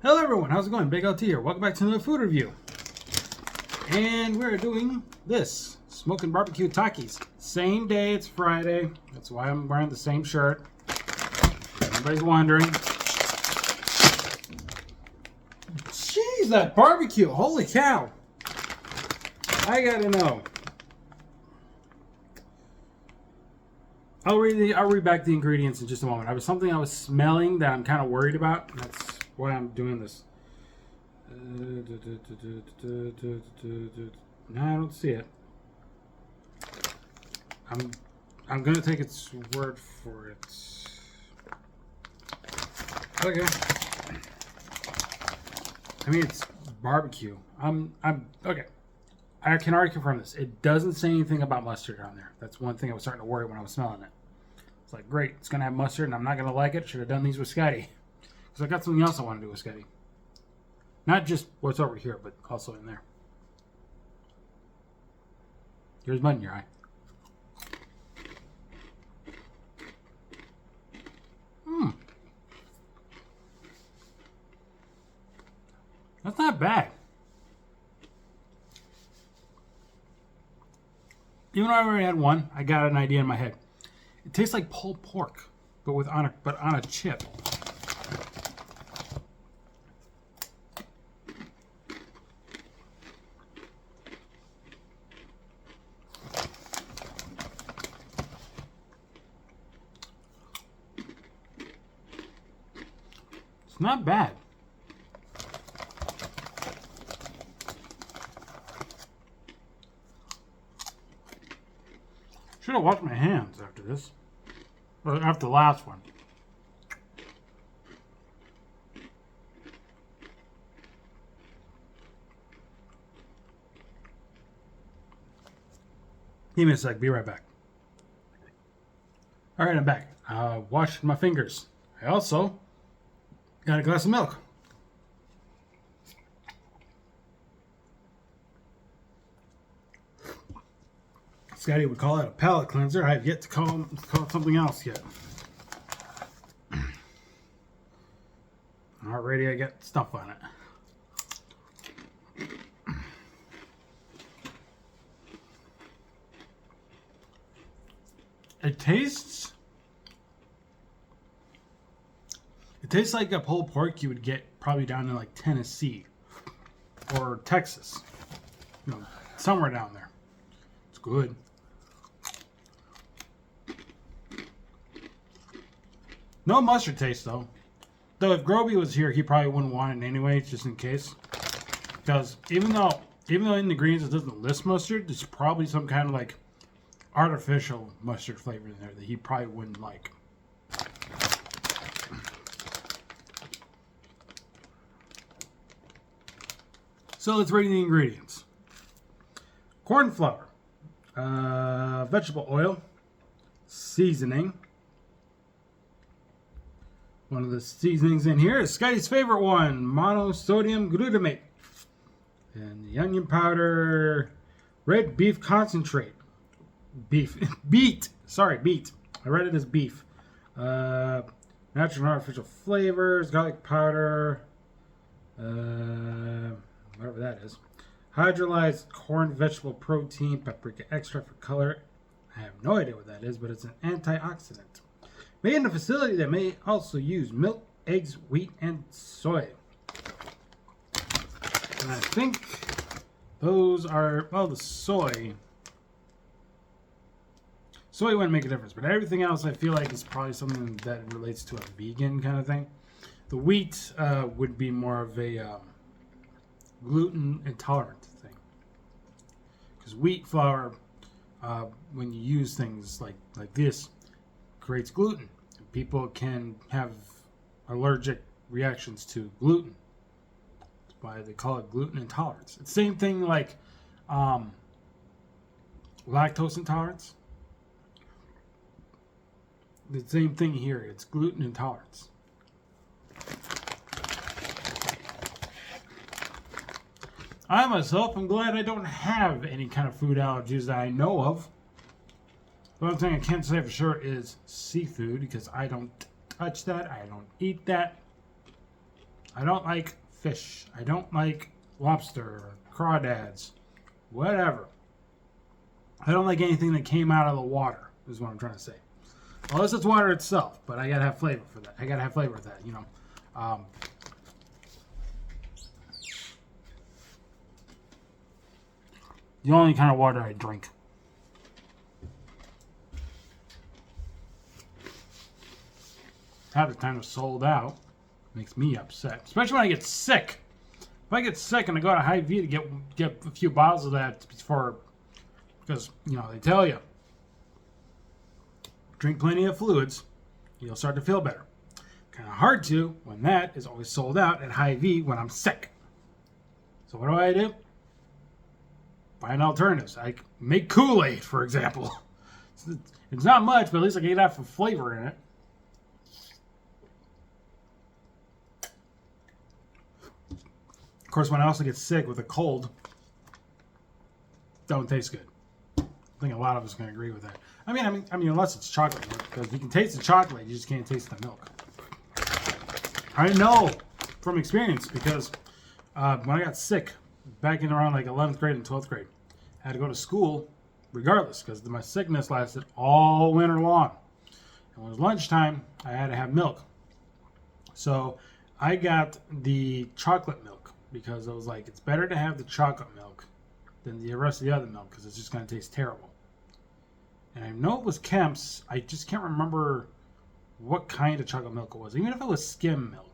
Hello everyone, how's it going? BigLT here. Welcome back to another food review. And we're doing this, Smokin barbecue Takis. Same day, it's Friday. That's why I'm wearing the same shirt. Everybody's wondering. Jeez, that barbecue, holy cow. I gotta know. I'll read back the ingredients in just a moment. I was something I was smelling that I'm kind of worried about. That's why I'm doing this. No, I don't see it. I'm gonna take its word for it. Okay. I mean, it's barbecue. I'm okay. I can already confirm this. It doesn't say anything about mustard on there. That's one thing I was starting to worry when I was smelling it. It's like, great, it's gonna have mustard, and I'm not gonna like it. Should have done these with Scotty, because I got something else I want to do with Scotty. Not just what's over here, but also in there. Here's mud in your eye. That's not bad. Even though I already had one, I got an idea in my head. It tastes like pulled pork, but on a chip. It's not bad. Should have washed my hands after this. Or after the last one. Give me a sec, be right back. Alright, I'm back. Washed my fingers. I also got a glass of milk. Scotty would call it a palate cleanser. I have yet to call it something else yet. Already I got stuff on it. It tastes like a pulled pork you would get probably down in like Tennessee or Texas. You know, somewhere down there. It's good. No mustard taste though. Though if Groby was here, he probably wouldn't want it anyway, just in case. Because even though in the ingredients it doesn't list mustard, there's probably some kind of like artificial mustard flavor in there that he probably wouldn't like. So let's rate the ingredients. Corn flour, vegetable oil, seasoning. One of the seasonings in here is Scotty's favorite one, monosodium glutamate. And the onion powder, red beef concentrate. Beet. I read it as beef. Natural and artificial flavors, garlic powder, whatever that is. Hydrolyzed corn vegetable protein, paprika extract for color. I have no idea what that is, but it's an antioxidant. Made in a facility that may also use milk, eggs, wheat, and soy. And I think those are, well, the soy. Soy wouldn't make a difference, but everything else I feel like is probably something that relates to a vegan kind of thing. The wheat would be more of a gluten intolerant thing. Because wheat flour, when you use things like this, creates gluten. People can have allergic reactions to gluten. That's why they call it gluten intolerance. It's the same thing like lactose intolerance. The same thing here. It's gluten intolerance. I myself am glad I don't have any kind of food allergies that I know of. The one thing I can't say for sure is seafood, because I don't touch that. I don't eat that. I don't like fish. I don't like lobster, crawdads, whatever. I don't like anything that came out of the water, is what I'm trying to say. Unless it's water itself, but I gotta have flavor for that. I gotta have flavor with that, you know. The only kind of water I drink. Half the time it's sold out. Makes me upset. Especially when I get sick. If I get sick and I go to Hy-Vee to get a few bottles of that before, because, you know, they tell you, drink plenty of fluids, you'll start to feel better. Kind of hard to when that is always sold out at Hy-Vee when I'm sick. So what do? Find alternatives. I make Kool-Aid, for example. It's not much, but at least I get out for flavor in it. Of course, when I also get sick with a cold, don't taste good. I think a lot of us can agree with that. I mean, unless it's chocolate milk, because you can taste the chocolate, you just can't taste the milk. I know from experience because when I got sick back in around like 11th grade and 12th grade, I had to go to school regardless because my sickness lasted all winter long. And when it was lunchtime, I had to have milk. So I got the chocolate milk because I was like, it's better to have the chocolate milk than the rest of the other milk because it's just going to taste terrible. And I know it was Kemp's. I just can't remember what kind of chocolate milk it was. Even if it was skim milk.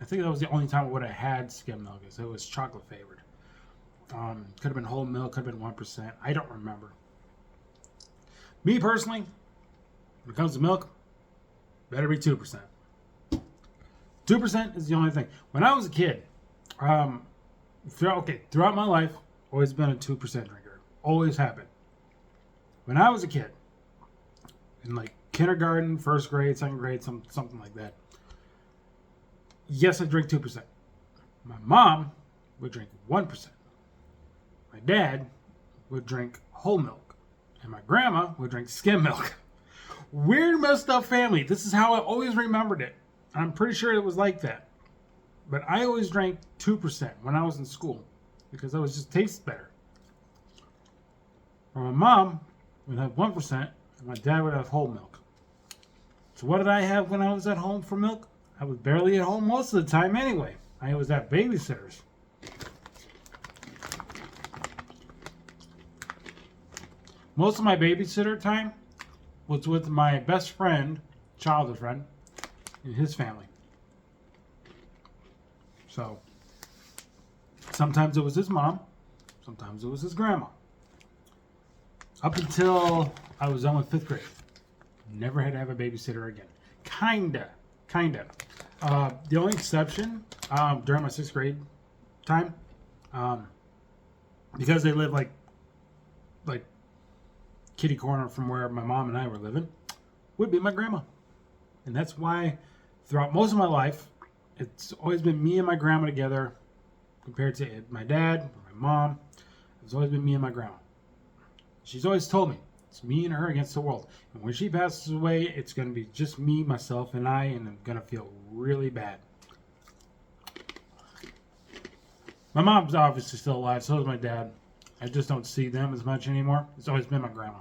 I think that was the only time I would have had skim milk. Is it was chocolate flavored. Could have been whole milk. Could have been 1%. I don't remember. Me personally, when it comes to milk, better be 2%. 2% is the only thing. When I was a kid, throughout my life, always been a 2% drinker. Always have been. When I was a kid, in like kindergarten, first grade, second grade, something like that, yes, I drink 2%. My mom would drink 1%. My dad would drink whole milk. And my grandma would drink skim milk. Weird, messed up family. This is how I always remembered it. I'm pretty sure it was like that. But I always drank 2% when I was in school because that was just tastes better. Or my mom would have 1% and my dad would have whole milk. So what did I have when I was at home for milk? I was barely at home most of the time anyway. I was at babysitters. Most of my babysitter time was with my best friend, childhood friend, and his family. So, sometimes it was his mom, sometimes it was his grandma. Up until I was done with 5th grade. Never had to have a babysitter again. Kinda. The only exception during my 6th grade time, because they live like kitty corner from where my mom and I were living, would be my grandma. And that's why throughout most of my life, it's always been me and my grandma together compared to my dad or my mom. It's always been me and my grandma. She's always told me, it's me and her against the world. And when she passes away, it's going to be just me, myself, and I, and I'm going to feel really bad. My mom's obviously still alive, so is my dad. I just don't see them as much anymore. It's always been my grandma.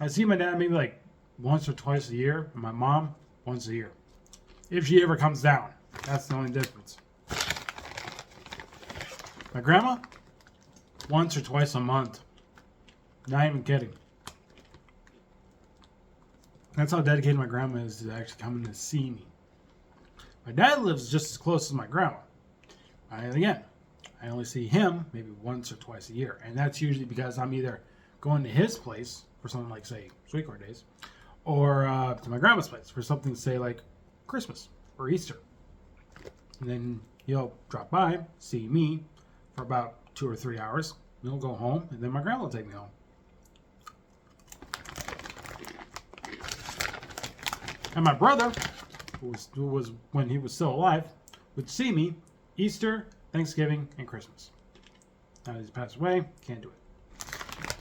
I see my dad maybe like once or twice a year, and my mom once a year. If she ever comes down. That's the only difference. My grandma, once or twice a month. Not even kidding. That's how dedicated my grandma is to actually coming to see me. My dad lives just as close as my grandma. And again, I only see him maybe once or twice a year. And that's usually because I'm either going to his place for something like, say, Sweet Corn Days, or to my grandma's place for something, say, like Christmas or Easter. And then he'll drop by, see me for about 2 or 3 hours. He'll go home, and then my grandma will take me home. And my brother, who was when he was still alive, would see me Easter, Thanksgiving, and Christmas. Now he's passed away, can't do it.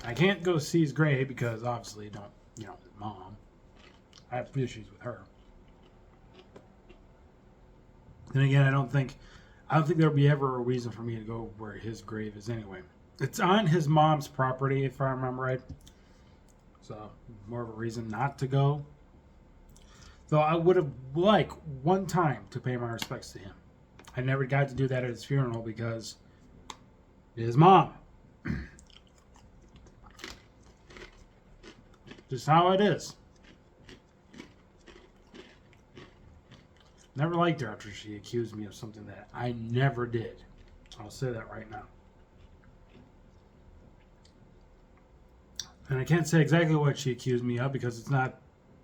I can't go see his grave because obviously his mom. I have issues with her. Then again, I don't think there'll be ever a reason for me to go where his grave is anyway. It's on his mom's property, if I remember right. So more of a reason not to go. Though I would have liked one time to pay my respects to him. I never got to do that at his funeral because his mom. Just how it is. Never liked her after she accused me of something that I never did. I'll say that right now. And I can't say exactly what she accused me of because it's not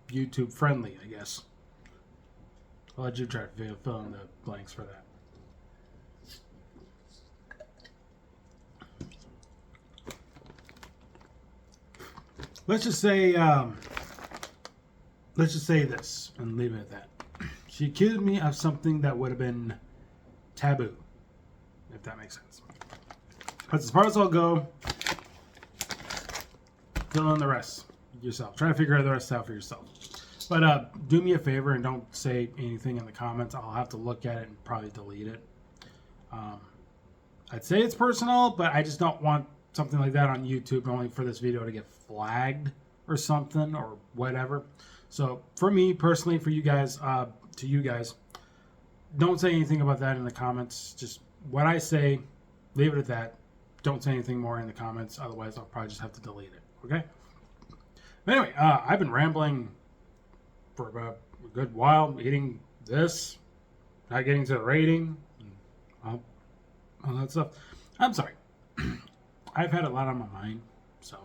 YouTube friendly, I guess. I'll let you try to fill in the blanks for that. Let's just say this and leave it at that. She accused me of something that would have been taboo, if that makes sense. But as far as I'll go, fill in the rest yourself. Try to figure the rest out for yourself. But do me a favor and don't say anything in the comments. I'll have to look at it and probably delete it. I'd say it's personal, but I just don't want something like that on YouTube only for this video to get flagged or something or whatever. So for me personally, for you guys, to you guys, don't say anything about that in the comments. Just what I say, leave it at that. Don't say anything more in the comments. Otherwise, I'll probably just have to delete it. Okay? But anyway, I've been rambling for about a good while, eating this, not getting to the rating, all that stuff. I'm sorry. I've had a lot on my mind, so.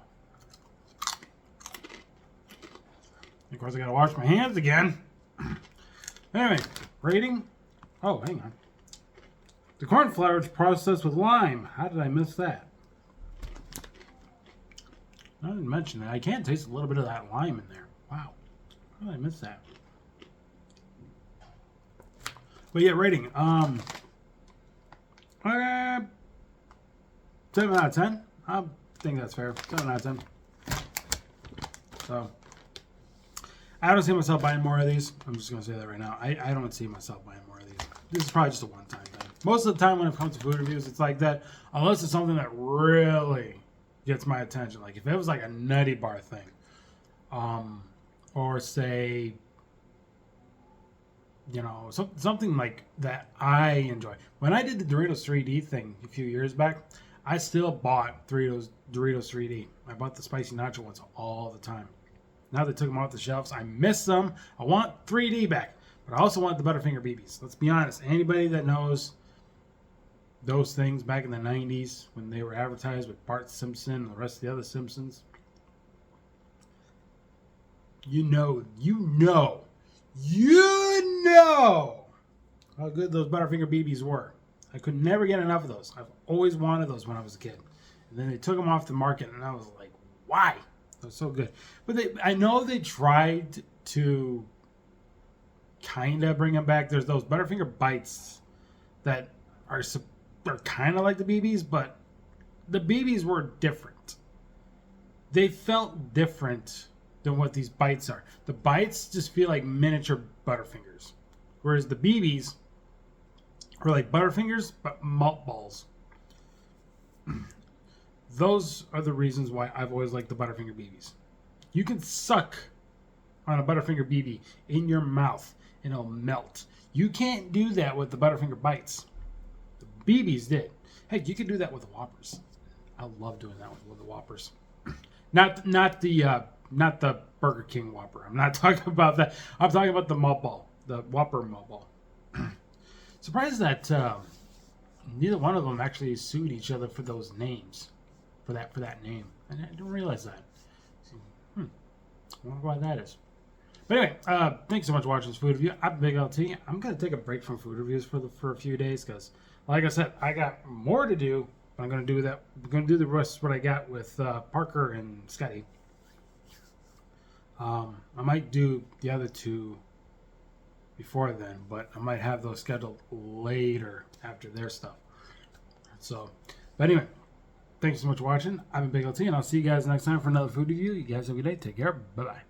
Of course, I gotta wash my hands again. Anyway, rating. Oh, hang on. The corn flour is processed with lime. How did I miss that? I didn't mention it. I can taste a little bit of that lime in there. Wow. How did I miss that? But yeah, rating. 7 out of 10. I think that's fair. 7 out of 10. So, I don't see myself buying more of these. I'm just going to say that right now. I don't see myself buying more of these. This is probably just a one-time thing. Most of the time when it comes to food reviews, it's like that. Unless it's something that really gets my attention. Like if it was like a nutty bar thing. Or say, you know, something like that I enjoy. When I did the Doritos 3D thing a few years back, I still bought Doritos 3D. I bought the spicy nacho ones all the time. Now they took them off the shelves. I miss them. I want 3D back. But I also want the Butterfinger BBs. Let's be honest. Anybody that knows those things back in the 90s when they were advertised with Bart Simpson and the rest of the other Simpsons, you know how good those Butterfinger BBs were. I could never get enough of those. I've always wanted those when I was a kid. And then they took them off the market, and I was like, why? They were so good. But I know they tried to kind of bring them back. There's those Butterfinger Bites that are kind of like the BBs, but the BBs were different. They felt different than what these bites are. The bites just feel like miniature Butterfingers, whereas the BBs are like Butterfingers but malt balls. Those are the reasons why I've always liked the Butterfinger BBs. You can suck on a Butterfinger BB in your mouth and it'll melt. You can't do that with the Butterfinger bites. The BBs did. Hey, you can do that with the Whoppers. I love doing that with the Whoppers. Not the Burger King Whopper. I'm not talking about that. I'm talking about the malt ball, the Whopper malt ball. Surprised that neither one of them actually sued each other for those names, for that name. I didn't realize that. I wonder why that is. But anyway, thanks so much for watching this food review. I'm BigLT. I'm gonna take a break from food reviews for a few days because, like I said, I got more to do. I'm gonna do that. I'm gonna do the rest of what I got with Parker and Scotty. I might do the other two before then, but I might have those scheduled later after their stuff. So, but anyway, thanks so much for watching. I've been BigLT, and I'll see you guys next time for another food review. You guys have a good day. Take care. Bye-bye.